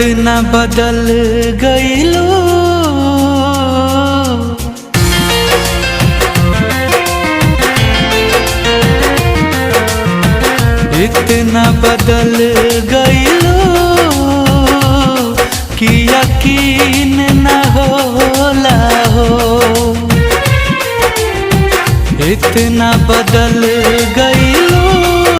इतना बदल गईलू, इतना बदल गईलू कि यकीन न होला हो। इतना बदल गईलू